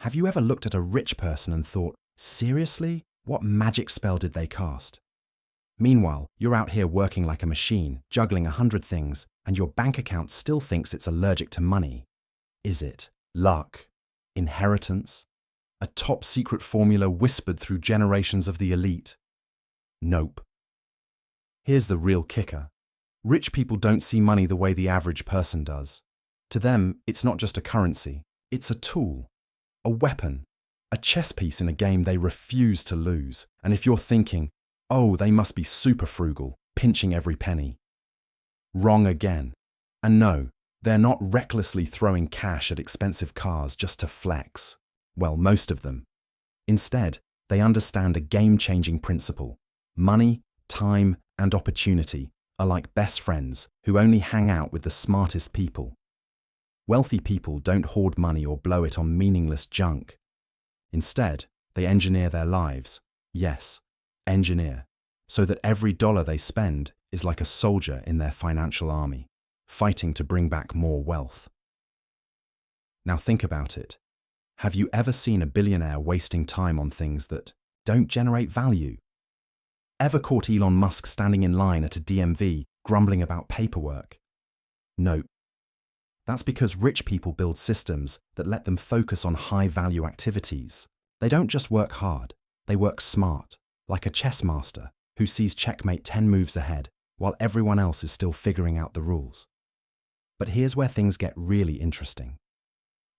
Have you ever looked at a rich person and thought, seriously? What magic spell did they cast? Meanwhile, you're out here working like a machine, juggling 100 things, and your bank account still thinks it's allergic to money. Is it luck? Inheritance? A top secret formula whispered through generations of the elite? Nope. Here's the real kicker. Rich people don't see money the way the average person does. To them, it's not just a currency, it's a tool, a weapon, a chess piece in a game they refuse to lose. And if you're thinking, oh, they must be super frugal, pinching every penny. Wrong again. And no, they're not recklessly throwing cash at expensive cars just to flex. Well, most of them. Instead, they understand a game-changing principle. Money, time, and opportunity are like best friends who only hang out with the smartest people. Wealthy people don't hoard money or blow it on meaningless junk. Instead, they engineer their lives. Yes, engineer. So that every dollar they spend is like a soldier in their financial army, fighting to bring back more wealth. Now think about it. Have you ever seen a billionaire wasting time on things that don't generate value? Ever caught Elon Musk standing in line at a DMV grumbling about paperwork? No. That's because rich people build systems that let them focus on high-value activities. They don't just work hard, they work smart, like a chess master who sees checkmate 10 moves ahead while everyone else is still figuring out the rules. But here's where things get really interesting.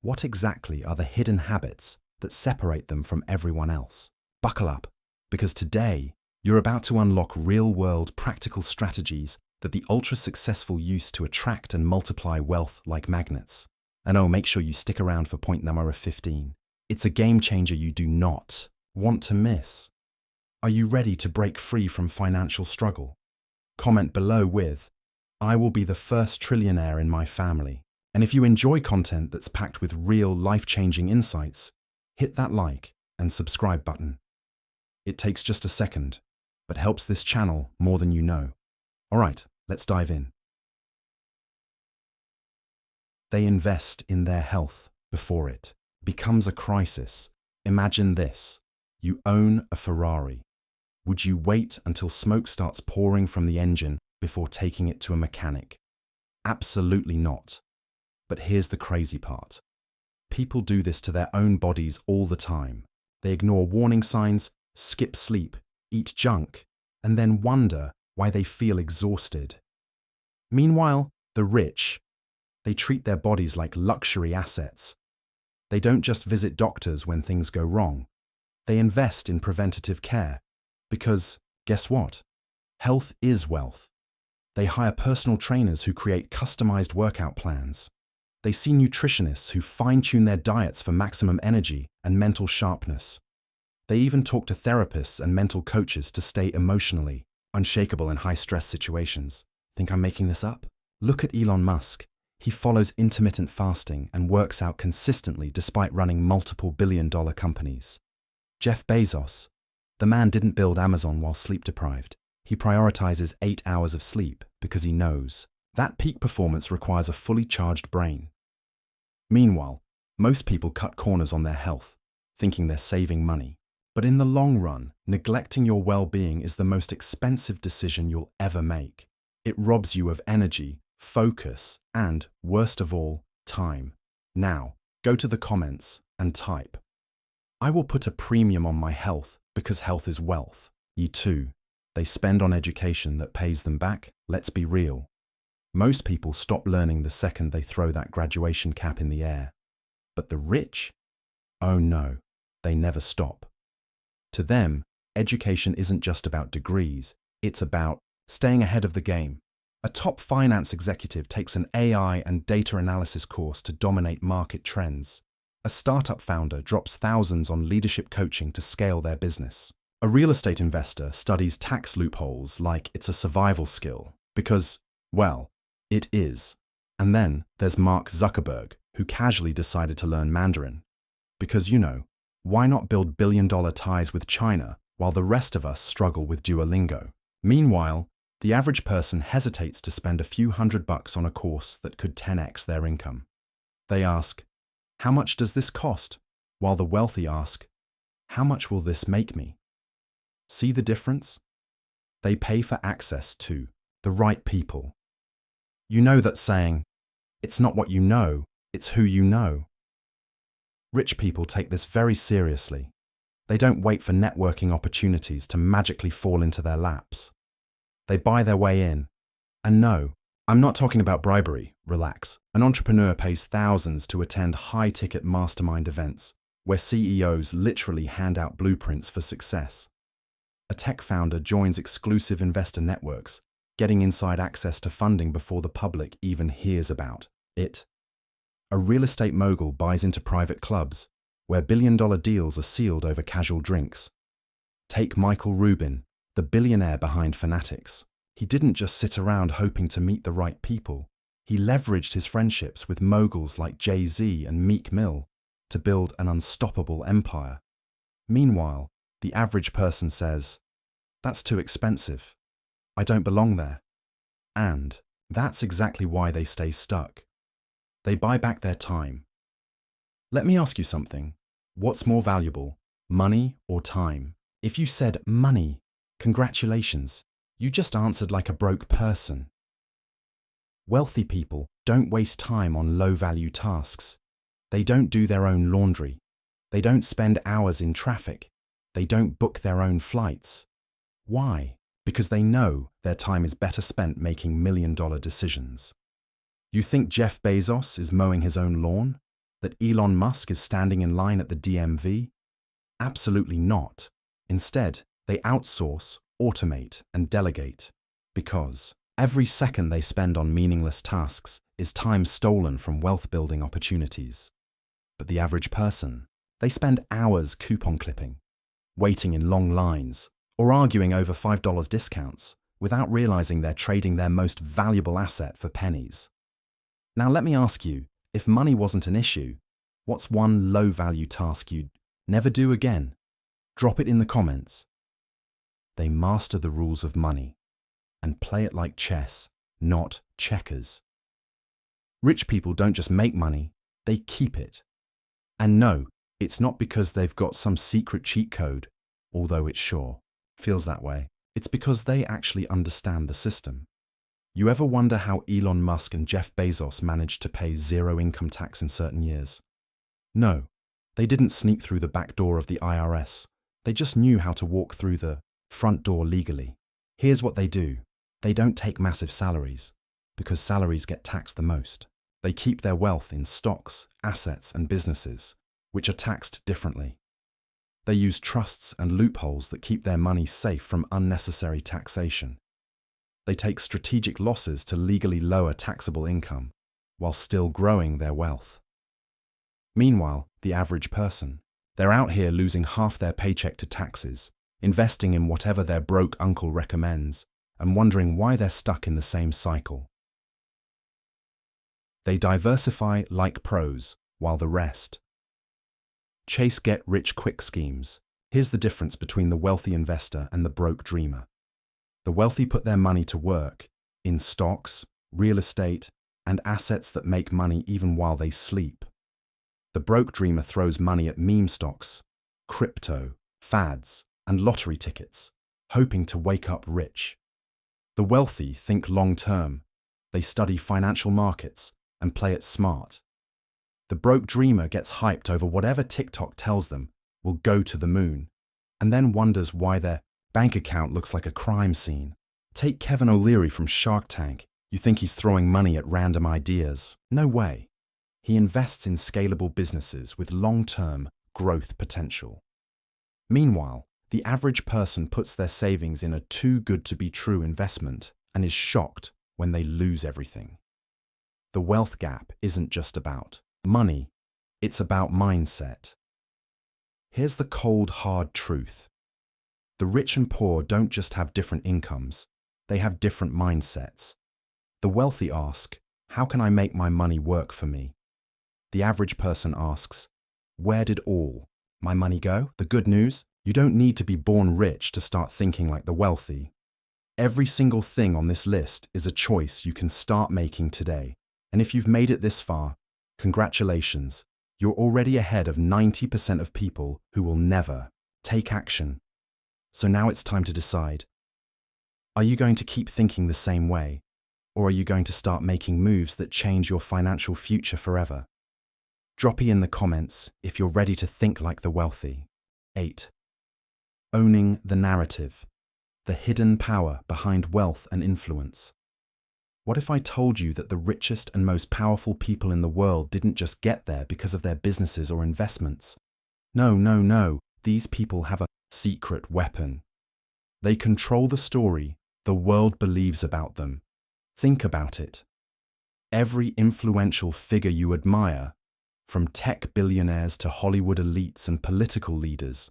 What exactly are the hidden habits that separate them from everyone else? Buckle up, because today, you're about to unlock real-world practical strategies that the ultra-successful use to attract and multiply wealth like magnets. And oh, make sure you stick around for point number 15. It's a game changer you do not want to miss. Are you ready to break free from financial struggle? Comment below with, I will be the first trillionaire in my family. And if you enjoy content that's packed with real life-changing insights, hit that like and subscribe button. It takes just a second, but helps this channel more than you know. All right, let's dive in. They invest in their health before it becomes a crisis. Imagine this. You own a Ferrari. Would you wait until smoke starts pouring from the engine before taking it to a mechanic? Absolutely not. But here's the crazy part. People do this to their own bodies all the time. They ignore warning signs, skip sleep, eat junk, and then wonder why they feel exhausted. Meanwhile, the rich, they treat their bodies like luxury assets. They don't just visit doctors when things go wrong. They invest in preventative care. Because, guess what? Health is wealth. They hire personal trainers who create customized workout plans. They see nutritionists who fine-tune their diets for maximum energy and mental sharpness. They even talk to therapists and mental coaches to stay emotionally unshakable in high-stress situations. Think I'm making this up? Look at Elon Musk. He follows intermittent fasting and works out consistently despite running multiple billion-dollar companies. Jeff Bezos. The man didn't build Amazon while sleep-deprived. He prioritizes 8 hours of sleep because he knows that peak performance requires a fully charged brain. Meanwhile, most people cut corners on their health, thinking they're saving money. But in the long run, neglecting your well-being is the most expensive decision you'll ever make. It robs you of energy, focus, and, worst of all, time. Now, go to the comments and type, I will put a premium on my health because health is wealth. You too. They spend on education that pays them back. Let's be real. Most people stop learning the second they throw that graduation cap in the air. But the rich? Oh no, they never stop. To them, education isn't just about degrees, it's about staying ahead of the game. A top finance executive takes an AI and data analysis course to dominate market trends. A startup founder drops thousands on leadership coaching to scale their business. A real estate investor studies tax loopholes like it's a survival skill, because, well, it is. And then there's Mark Zuckerberg, who casually decided to learn Mandarin. Because, why not build billion-dollar ties with China while the rest of us struggle with Duolingo? Meanwhile, the average person hesitates to spend a few $100 on a course that could 10x their income. They ask, how much does this cost? while the wealthy ask, how much will this make me? See the difference? They pay for access to the right people. You know that saying, it's not what you know, it's who you know. Rich people take this very seriously. They don't wait for networking opportunities to magically fall into their laps. They buy their way in. And no, I'm not talking about bribery, relax. An entrepreneur pays thousands to attend high-ticket mastermind events where CEOs literally hand out blueprints for success. A tech founder joins exclusive investor networks, getting inside access to funding before the public even hears about it. A real estate mogul buys into private clubs, where billion-dollar deals are sealed over casual drinks. Take Michael Rubin, the billionaire behind Fanatics. He didn't just sit around hoping to meet the right people. He leveraged his friendships with moguls like Jay-Z and Meek Mill to build an unstoppable empire. Meanwhile, the average person says, that's too expensive. I don't belong there. And that's exactly why they stay stuck. They buy back their time. Let me ask you something. What's more valuable, money or time? If you said money, congratulations, you just answered like a broke person. Wealthy people don't waste time on low-value tasks. They don't do their own laundry. They don't spend hours in traffic. They don't book their own flights. Why? Because they know their time is better spent making million-dollar decisions. You think Jeff Bezos is mowing his own lawn? That Elon Musk is standing in line at the DMV? Absolutely not. Instead, they outsource, automate, and delegate. Because every second they spend on meaningless tasks is time stolen from wealth-building opportunities. But the average person, they spend hours coupon clipping, waiting in long lines, or arguing over $5 discounts without realizing they're trading their most valuable asset for pennies. Now let me ask you, if money wasn't an issue, what's one low-value task you'd never do again? Drop it in the comments. They master the rules of money and play it like chess, not checkers. Rich people don't just make money, they keep it. And no, it's not because they've got some secret cheat code, although it sure feels that way. It's because they actually understand the system. You ever wonder how Elon Musk and Jeff Bezos managed to pay zero income tax in certain years? No, they didn't sneak through the back door of the IRS. They just knew how to walk through the front door legally. Here's what they do. They don't take massive salaries, because salaries get taxed the most. They keep their wealth in stocks, assets, and businesses, which are taxed differently. They use trusts and loopholes that keep their money safe from unnecessary taxation. They take strategic losses to legally lower taxable income, while still growing their wealth. Meanwhile, the average person, they're out here losing half their paycheck to taxes, investing in whatever their broke uncle recommends, and wondering why they're stuck in the same cycle. They diversify like pros, while the rest chase get-rich-quick schemes. Here's the difference between the wealthy investor and the broke dreamer. The wealthy put their money to work in stocks, real estate, and assets that make money even while they sleep. The broke dreamer throws money at meme stocks, crypto, fads, and lottery tickets, hoping to wake up rich. The wealthy think long-term. They study financial markets and play it smart. The broke dreamer gets hyped over whatever TikTok tells them will go to the moon, and then wonders why their bank account looks like a crime scene. Take Kevin O'Leary from Shark Tank. You think he's throwing money at random ideas? No way. He invests in scalable businesses with long-term growth potential. Meanwhile, the average person puts their savings in a too-good-to-be-true investment and is shocked when they lose everything. The wealth gap isn't just about money, it's about mindset. Here's the cold, hard truth. The rich and poor don't just have different incomes, they have different mindsets. The wealthy ask, how can I make my money work for me? The average person asks, where did all my money go? The good news? You don't need to be born rich to start thinking like the wealthy. Every single thing on this list is a choice you can start making today. And if you've made it this far, congratulations, You're already ahead of 90% of people who will never take action. So now it's time to decide. Are you going to keep thinking the same way, or are you going to start making moves that change your financial future forever? Drop it in the comments if you're ready to think like the wealthy. 8. Owning the narrative, the hidden power behind wealth and influence. What if I told you that the richest and most powerful people in the world didn't just get there because of their businesses or investments? No. These people have a secret weapon. They control the story the world believes about them. Think about it. Every influential figure you admire, from tech billionaires to Hollywood elites and political leaders,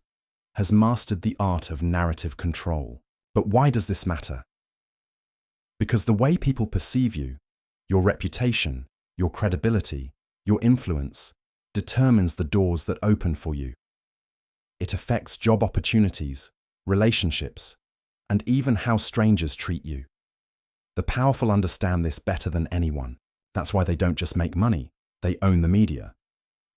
has mastered the art of narrative control. But why does this matter? Because the way people perceive you, your reputation, your credibility, your influence, determines the doors that open for you. It affects job opportunities, relationships, and even how strangers treat you. The powerful understand this better than anyone. That's why they don't just make money, they own the media.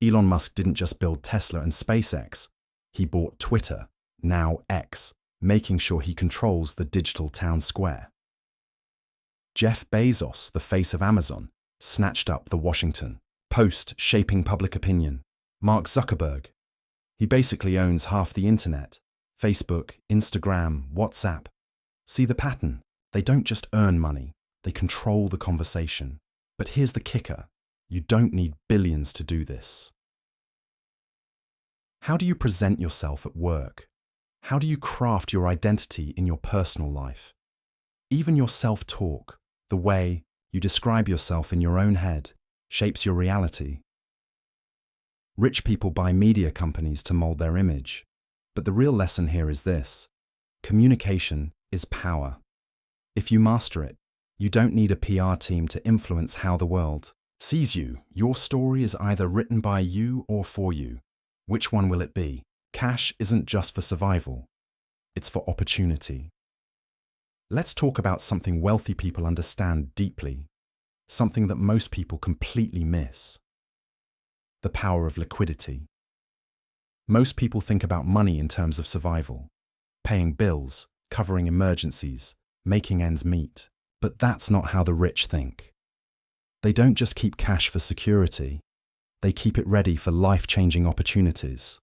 Elon Musk didn't just build Tesla and SpaceX, he bought Twitter, now X, making sure he controls the digital town square. Jeff Bezos, the face of Amazon, snatched up the Washington Post, shaping public opinion. Mark Zuckerberg, he basically owns half the internet. Facebook, Instagram, WhatsApp. See the pattern? They don't just earn money, they control the conversation. But here's the kicker. You don't need billions to do this. How do you present yourself at work? How do you craft your identity in your personal life? Even your self-talk, the way you describe yourself in your own head, shapes your reality. Rich people buy media companies to mold their image. But the real lesson here is this: communication is power. If you master it, you don't need a PR team to influence how the world sees you. Your story is either written by you or for you. Which one will it be? Cash isn't just for survival, it's for opportunity. Let's talk about something wealthy people understand deeply, something that most people completely miss: the power of liquidity. Most people think about money in terms of survival, paying bills, covering emergencies, making ends meet. But that's not how the rich think. They don't just keep cash for security, they keep it ready for life-changing opportunities.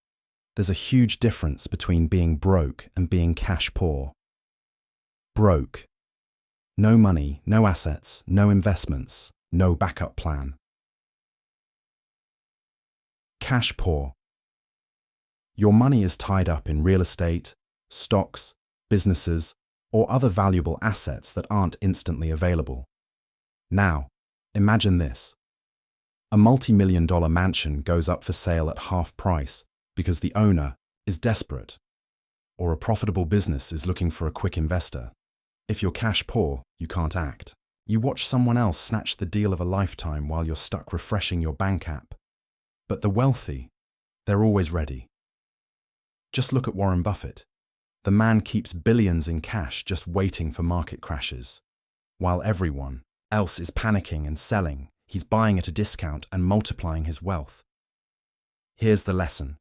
There's a huge difference between being broke and being cash poor. Broke. No money, no assets, no investments, no backup plan. Cash poor. Your money is tied up in real estate, stocks, businesses, or other valuable assets that aren't instantly available. Now, imagine this. A multi-million-dollar mansion goes up for sale at half price because the owner is desperate, or a profitable business is looking for a quick investor. If you're cash poor, you can't act. You watch someone else snatch the deal of a lifetime while you're stuck refreshing your bank app. But the wealthy, they're always ready. Just look at Warren Buffett. The man keeps billions in cash just waiting for market crashes. While everyone else is panicking and selling, he's buying at a discount and multiplying his wealth. Here's the lesson.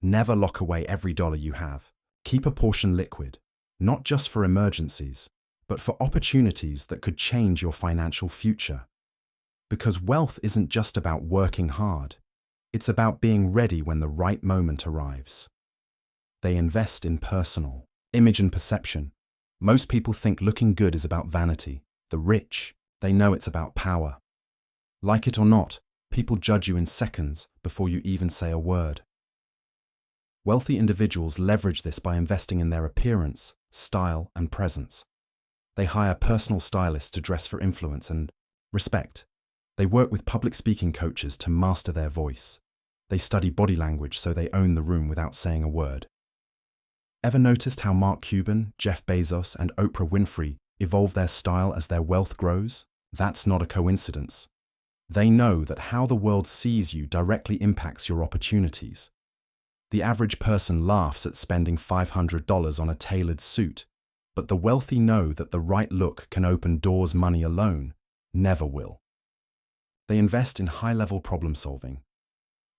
Never lock away every dollar you have. Keep a portion liquid, not just for emergencies, but for opportunities that could change your financial future. Because wealth isn't just about working hard. It's about being ready when the right moment arrives. They invest in personal image and perception. Most people think looking good is about vanity. The rich, they know it's about power. Like it or not, people judge you in seconds before you even say a word. Wealthy individuals leverage this by investing in their appearance, style, and presence. They hire personal stylists to dress for influence and respect. They work with public speaking coaches to master their voice. They study body language so they own the room without saying a word. Ever noticed how Mark Cuban, Jeff Bezos, and Oprah Winfrey evolve their style as their wealth grows? That's not a coincidence. They know that how the world sees you directly impacts your opportunities. The average person laughs at spending $500 on a tailored suit, but the wealthy know that the right look can open doors money alone never will. They invest in high-level problem solving.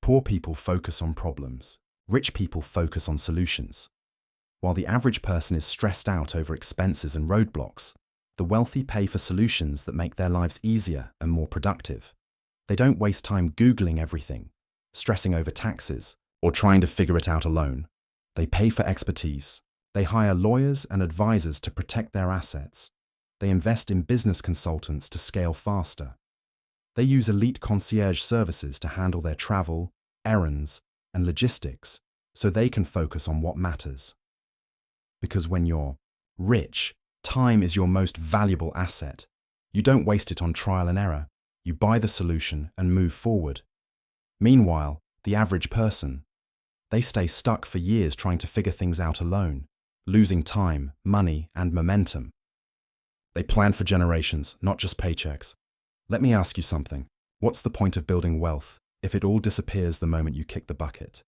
Poor people focus on problems. Rich people focus on solutions. While the average person is stressed out over expenses and roadblocks, the wealthy pay for solutions that make their lives easier and more productive. They don't waste time Googling everything, stressing over taxes, or trying to figure it out alone. They pay for expertise. They hire lawyers and advisors to protect their assets. They invest in business consultants to scale faster. They use elite concierge services to handle their travel, errands, and logistics so they can focus on what matters. Because when you're rich, time is your most valuable asset. You don't waste it on trial and error. You buy the solution and move forward. Meanwhile, the average person, they stay stuck for years trying to figure things out alone, losing time, money, and momentum. They plan for generations, not just paychecks. Let me ask you something. What's the point of building wealth if it all disappears the moment you kick the bucket?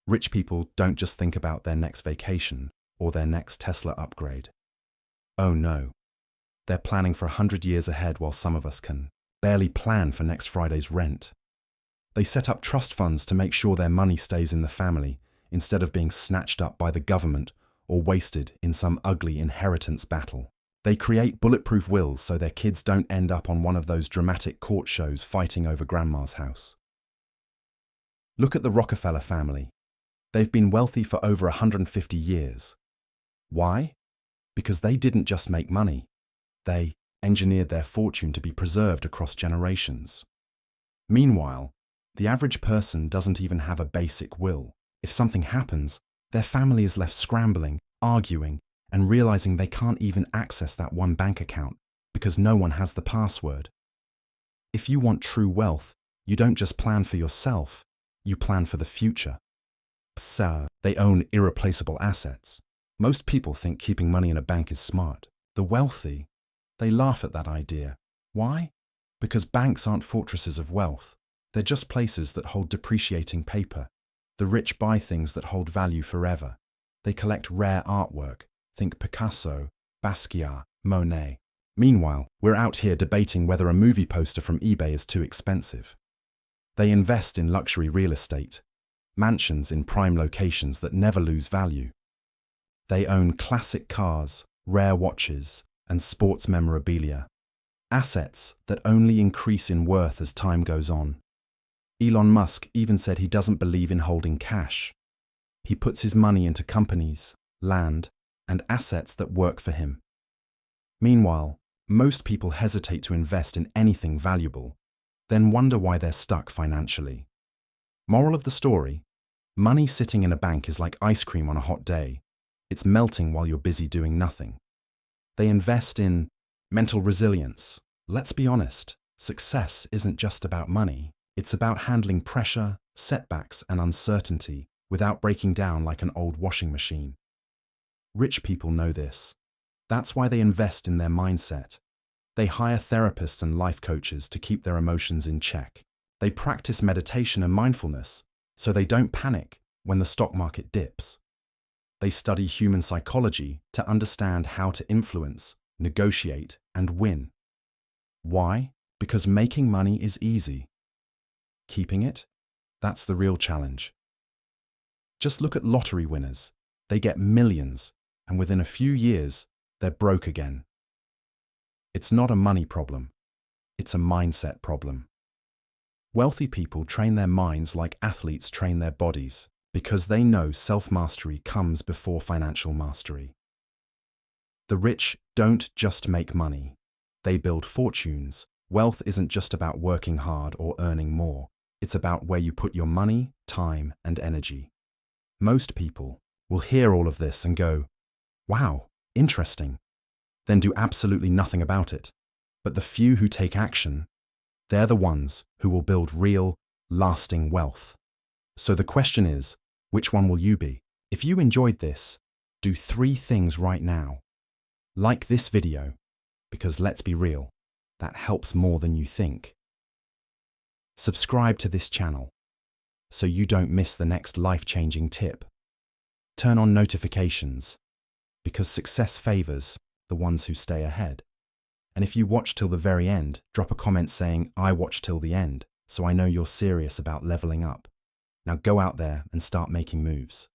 Rich people don't just think about their next vacation or their next Tesla upgrade. Oh no. They're planning for 100 years ahead while some of us can barely plan for next Friday's rent. They set up trust funds to make sure their money stays in the family instead of being snatched up by the government or wasted in some ugly inheritance battle. They create bulletproof wills so their kids don't end up on one of those dramatic court shows fighting over grandma's house. Look at the Rockefeller family. They've been wealthy for over 150 years. Why? Because they didn't just make money. They engineered their fortune to be preserved across generations. Meanwhile, the average person doesn't even have a basic will. If something happens, their family is left scrambling, arguing, and realizing they can't even access that one bank account because no one has the password. If you want true wealth, you don't just plan for yourself, you plan for the future. So, they own irreplaceable assets. Most people think keeping money in a bank is smart. The wealthy, they laugh at that idea. Why? Because banks aren't fortresses of wealth. They're just places that hold depreciating paper. The rich buy things that hold value forever. They collect rare artwork. Think Picasso, Basquiat, Monet. Meanwhile, we're out here debating whether a movie poster from eBay is too expensive. They invest in luxury real estate, mansions in prime locations that never lose value. They own classic cars, rare watches, and sports memorabilia, assets that only increase in worth as time goes on. Elon Musk even said he doesn't believe in holding cash. He puts his money into companies, land, and assets that work for him. Meanwhile, most people hesitate to invest in anything valuable, then wonder why they're stuck financially. Moral of the story: money sitting in a bank is like ice cream on a hot day. It's melting while you're busy doing nothing. They invest in mental resilience. Let's be honest, success isn't just about money. It's about handling pressure, setbacks, and uncertainty without breaking down like an old washing machine. Rich people know this. That's why they invest in their mindset. They hire therapists and life coaches to keep their emotions in check. They practice meditation and mindfulness so they don't panic when the stock market dips. They study human psychology to understand how to influence, negotiate, and win. Why? Because making money is easy. Keeping it? That's the real challenge. Just look at lottery winners. They get millions, and within a few years, they're broke again. It's not a money problem. It's a mindset problem. Wealthy people train their minds like athletes train their bodies because they know self-mastery comes before financial mastery. The rich don't just make money. They build fortunes. Wealth isn't just about working hard or earning more. It's about where you put your money, time, and energy. Most people will hear all of this and go, "Wow, interesting," then do absolutely nothing about it. But the few who take action, they're the ones who will build real, lasting wealth. So the question is, which one will you be? If you enjoyed this, do 3 things right now. Like this video, because let's be real, that helps more than you think. Subscribe to this channel so you don't miss the next life-changing tip. Turn on notifications, because success favors the ones who stay ahead. And if you watch till the very end, drop a comment saying, "I watched till the end," so I know you're serious about leveling up. Now go out there and start making moves.